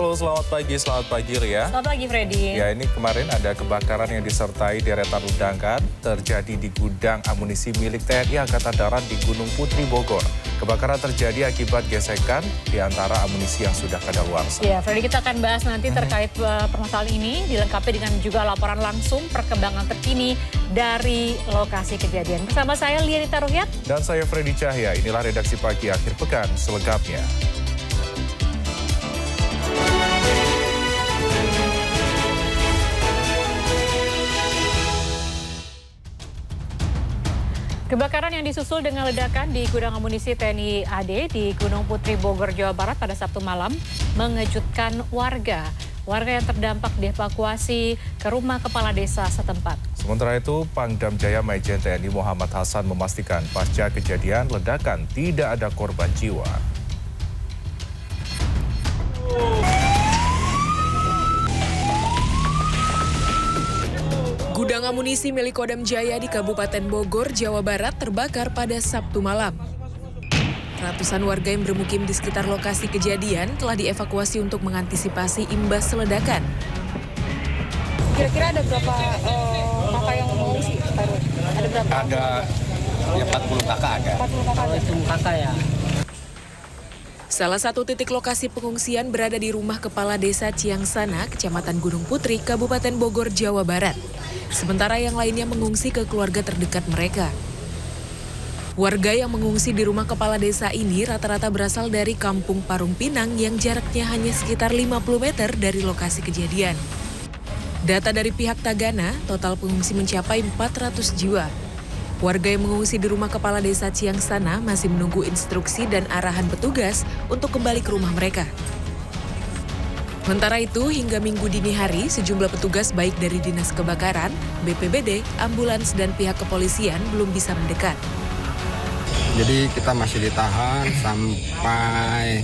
Halo, selamat pagi Ria. Selamat pagi Freddy. Ya, ini kemarin ada kebakaran yang disertai deretan ledakan terjadi di gudang amunisi milik TNI Angkatan Darat di Gunung Putri, Bogor. Kebakaran terjadi akibat gesekan di antara amunisi yang sudah kadaluarsa. Ya, Freddy, kita akan bahas nanti terkait permasalahan ini, dilengkapi dengan juga laporan langsung perkembangan terkini dari lokasi kejadian. Bersama saya Lianita Ruhyat. Dan saya Freddy Cahya, inilah redaksi pagi akhir pekan selengkapnya. Kebakaran yang disusul dengan ledakan di gudang amunisi TNI AD di Gunung Putri, Bogor, Jawa Barat pada Sabtu malam mengejutkan warga. Warga yang terdampak dievakuasi ke rumah kepala desa setempat. Sementara itu, Pangdam Jaya Maijen TNI Muhammad Hasan memastikan pasca kejadian ledakan tidak ada korban jiwa. Gudang amunisi milik Kodam Jaya di Kabupaten Bogor, Jawa Barat terbakar pada Sabtu malam. Ratusan warga yang bermukim di sekitar lokasi kejadian telah dievakuasi untuk mengantisipasi imbas ledakan. Kira-kira ada berapa kakak yang mengungsi? Ada berapa? Ada ya 40 kakak ada. 40 kakak. Kalau itu kakak ya. Salah satu titik lokasi pengungsian berada di rumah Kepala Desa Ciangsana, Kecamatan Gunung Putri, Kabupaten Bogor, Jawa Barat. Sementara yang lainnya mengungsi ke keluarga terdekat mereka. Warga yang mengungsi di rumah Kepala Desa ini rata-rata berasal dari Kampung Parung Pinang yang jaraknya hanya sekitar 50 meter dari lokasi kejadian. Data dari pihak Tagana, total pengungsi mencapai 400 jiwa. Warga yang mengungsi di rumah Kepala Desa Ciangsana masih menunggu instruksi dan arahan petugas untuk kembali ke rumah mereka. Sementara itu, hingga Minggu dini hari, sejumlah petugas baik dari Dinas Kebakaran, BPBD, ambulans, dan pihak kepolisian belum bisa mendekat. Jadi kita masih ditahan sampai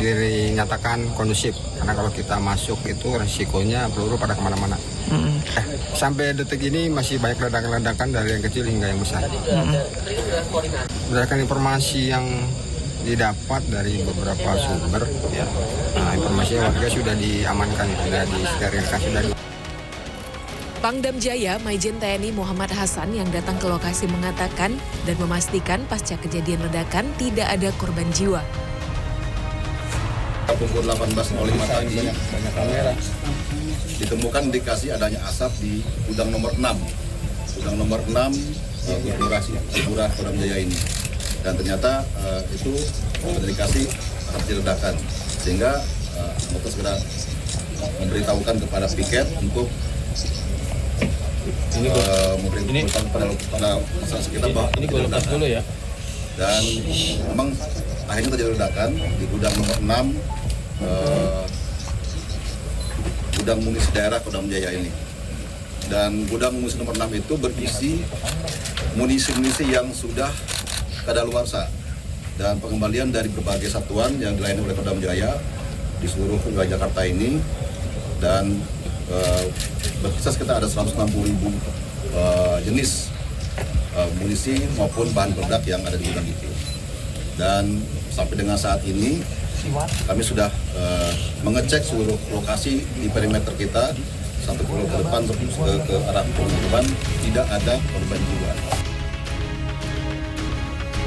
dinyatakan kondusif. Karena kalau kita masuk itu resikonya peluru pada kemana-mana. Sampai detik ini masih banyak ledakan-ledakan dari yang kecil hingga yang besar. Berdasarkan informasi yang didapat dari beberapa sumber, ya, informasi warga sudah diamankan, sudah disterilkan, sudah. Pangdam Jaya Maijen TNI Muhammad Hasan yang datang ke lokasi mengatakan dan memastikan pasca kejadian ledakan tidak ada korban jiwa. Pukul 18.05 tadi ditemukan indikasi adanya asap di gudang nomor 6. Gudang nomor 6 Gudang Kodam Jaya ini. Dan ternyata itu indikasi terjadi ledakan. Sehingga anggota segera memberitahukan kepada piket untuk memberitahukan pada masyarakat sekitar bahwa ini ledakan dulu ya. Dan memang akhirnya terjadi ledakan di gudang nomor 6 gudang munisi daerah Kodam Jaya ini. Dan gudang munisi nomor 6 itu berisi munisi-munisi yang sudah kadaluarsa dan pengembalian dari berbagai satuan yang dilayani oleh Kodam Jaya di seluruh wilayah Jakarta ini, dan berkisar sekitar ada 160.000 jenis munisi maupun bahan peledak yang ada di gudang itu. Dan sampai dengan saat ini kami sudah mengecek seluruh lokasi di perimeter kita sampai ke depan ke arah pemukiman, tidak ada korban jiwa.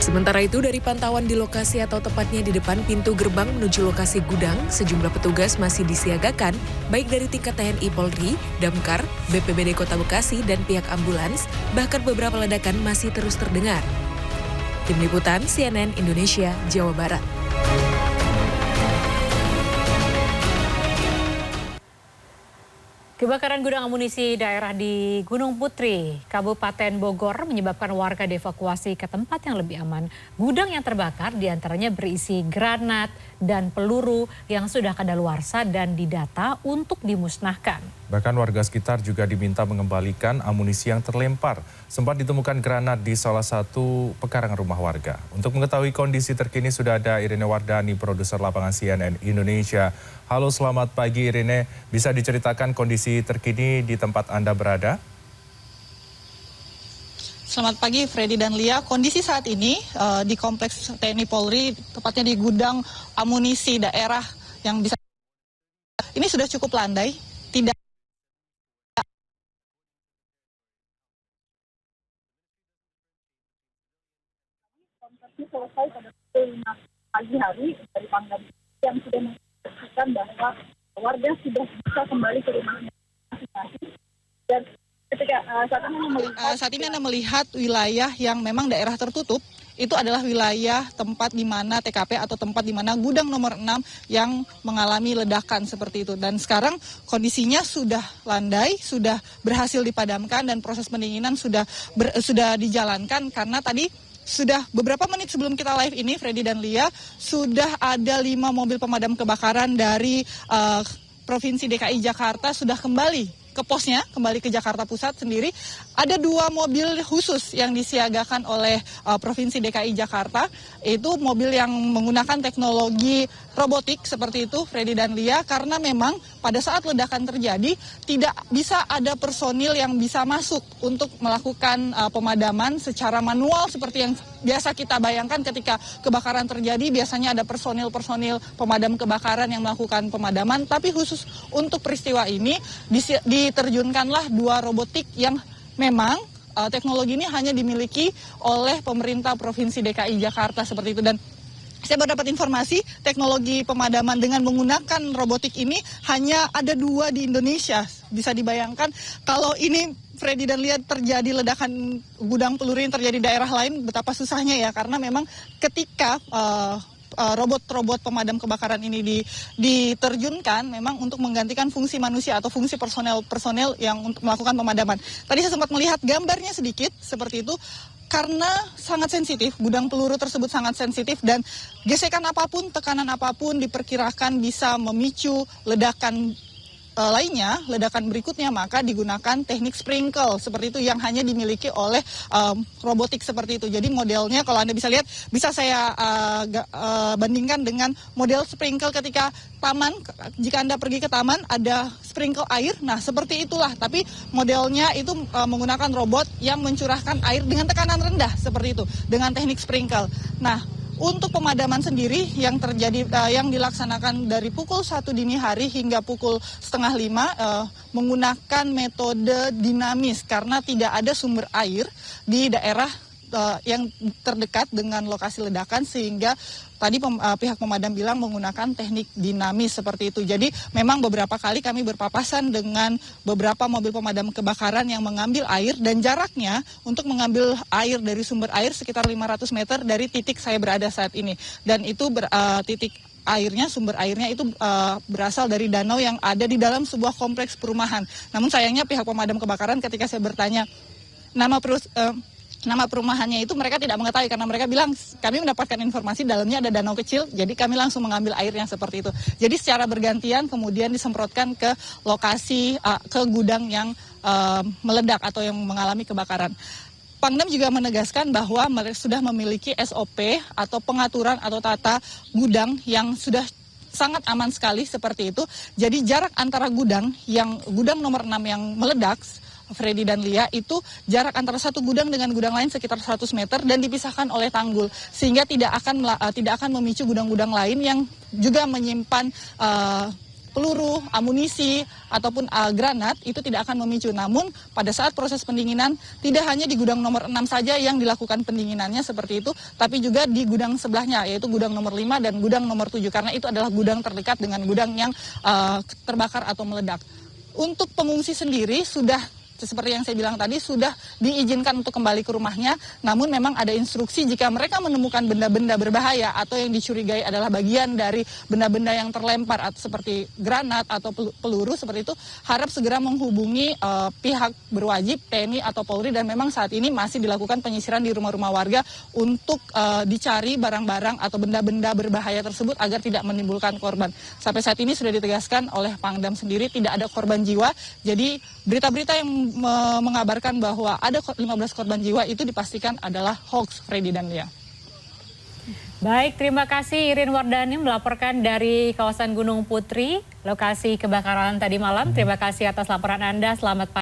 Sementara itu, dari pantauan di lokasi atau tepatnya di depan pintu gerbang menuju lokasi gudang, sejumlah petugas masih disiagakan, baik dari tingkat TNI Polri, Damkar, BPBD Kota Bekasi, dan pihak ambulans, bahkan beberapa ledakan masih terus terdengar. Tim Liputan CNN Indonesia, Jawa Barat. Kebakaran gudang amunisi daerah di Gunung Putri, Kabupaten Bogor menyebabkan warga dievakuasi ke tempat yang lebih aman. Gudang yang terbakar diantaranya berisi granat dan peluru yang sudah kadaluarsa dan didata untuk dimusnahkan. Bahkan warga sekitar juga diminta mengembalikan amunisi yang terlempar. Sempat ditemukan granat di salah satu pekarangan rumah warga. Untuk mengetahui kondisi terkini sudah ada Irene Wardani, produser lapangan CNN Indonesia. Halo, selamat pagi Irene. Bisa diceritakan kondisi terkini di tempat Anda berada? Selamat pagi Freddy dan Lia. Kondisi saat ini di Kompleks TNI Polri, tepatnya di gudang amunisi daerah yang bisa ini sudah cukup landai, tidak selesai pada pukul 5 pagi hari dari Pangdam yang sudah memastikan bahwa warga sudah bisa kembali ke rumahnya masing-masing. Dan ketika saat ini Anda melihat wilayah yang memang daerah tertutup, itu adalah wilayah tempat di mana TKP atau tempat di mana gudang nomor 6 yang mengalami ledakan seperti itu. Dan sekarang kondisinya sudah landai, sudah berhasil dipadamkan dan proses pendinginan sudah dijalankan karena tadi sudah beberapa menit sebelum kita live ini, Freddy dan Lia, sudah ada 5 mobil pemadam kebakaran dari Provinsi DKI Jakarta sudah kembali ke posnya, kembali ke Jakarta Pusat sendiri. Ada 2 mobil khusus yang disiagakan oleh Provinsi DKI Jakarta, itu mobil yang menggunakan teknologi robotik seperti itu, Freddy dan Lia, karena memang pada saat ledakan terjadi tidak bisa ada personil yang bisa masuk untuk melakukan pemadaman secara manual seperti yang biasa kita bayangkan ketika kebakaran terjadi. Biasanya ada personil-personil pemadam kebakaran yang melakukan pemadaman, tapi khusus untuk peristiwa ini diterjunkanlah 2 robotik yang memang teknologi ini hanya dimiliki oleh pemerintah Provinsi DKI Jakarta seperti itu. Dan saya baru dapat informasi teknologi pemadaman dengan menggunakan robotik ini hanya ada 2 di Indonesia. Bisa dibayangkan kalau ini Freddy dan Lia terjadi ledakan gudang peluru yang terjadi di daerah lain, betapa susahnya ya, karena memang ketika robot-robot pemadam kebakaran ini diterjunkan memang untuk menggantikan fungsi manusia atau fungsi personel yang untuk melakukan pemadaman. Tadi saya sempat melihat gambarnya sedikit seperti itu, karena sangat sensitif, gudang peluru tersebut sangat sensitif dan gesekan apapun, tekanan apapun diperkirakan bisa memicu ledakan lainnya, ledakan berikutnya, maka digunakan teknik sprinkle seperti itu yang hanya dimiliki oleh robotik seperti itu. Jadi modelnya kalau Anda bisa lihat, bisa saya bandingkan dengan model sprinkle ketika taman, jika Anda pergi ke taman ada sprinkle air, nah seperti itulah, tapi modelnya itu menggunakan robot yang mencurahkan air dengan tekanan rendah seperti itu, dengan teknik sprinkle. Nah, untuk pemadaman sendiri yang terjadi yang dilaksanakan dari pukul 1 dini hari hingga pukul 4:30 menggunakan metode dinamis karena tidak ada sumber air di daerah yang terdekat dengan lokasi ledakan, sehingga tadi pihak pemadam bilang menggunakan teknik dinamis seperti itu. Jadi memang beberapa kali kami berpapasan dengan beberapa mobil pemadam kebakaran yang mengambil air, dan jaraknya untuk mengambil air dari sumber air sekitar 500 meter dari titik saya berada saat ini. Dan itu titik airnya, sumber airnya itu berasal dari danau yang ada di dalam sebuah kompleks perumahan. Namun sayangnya pihak pemadam kebakaran ketika saya bertanya nama perumahannya itu mereka tidak mengetahui, karena mereka bilang kami mendapatkan informasi dalamnya ada danau kecil, jadi kami langsung mengambil air yang seperti itu. Jadi secara bergantian kemudian disemprotkan ke lokasi, ke gudang yang meledak atau yang mengalami kebakaran. Pangdam juga menegaskan bahwa mereka sudah memiliki SOP atau pengaturan atau tata gudang yang sudah sangat aman sekali seperti itu. Jadi jarak antara gudang nomor 6 yang meledak, Freddy dan Lia, itu jarak antara satu gudang dengan gudang lain sekitar 100 meter dan dipisahkan oleh tanggul, sehingga tidak akan memicu gudang-gudang lain yang juga menyimpan peluru, amunisi, ataupun granat, itu tidak akan memicu. Namun pada saat proses pendinginan, tidak hanya di gudang nomor 6 saja yang dilakukan pendinginannya seperti itu, tapi juga di gudang sebelahnya, yaitu gudang nomor 5 dan gudang nomor 7, karena itu adalah gudang terdekat dengan gudang yang terbakar atau meledak. Untuk pengungsi sendiri sudah, seperti yang saya bilang tadi, sudah diizinkan untuk kembali ke rumahnya, namun memang ada instruksi jika mereka menemukan benda-benda berbahaya atau yang dicurigai adalah bagian dari benda-benda yang terlempar atau seperti granat atau peluru seperti itu, harap segera menghubungi pihak berwajib, TNI atau Polri, dan memang saat ini masih dilakukan penyisiran di rumah-rumah warga untuk dicari barang-barang atau benda-benda berbahaya tersebut agar tidak menimbulkan korban. Sampai saat ini sudah ditegaskan oleh Pangdam sendiri tidak ada korban jiwa, jadi berita-berita yang mengabarkan bahwa ada 15 korban jiwa itu dipastikan adalah hoax, Freddy dan Lia. Baik, terima kasih Irin Wardani melaporkan dari kawasan Gunung Putri, lokasi kebakaran tadi malam. Terima kasih atas laporan Anda, selamat pagi.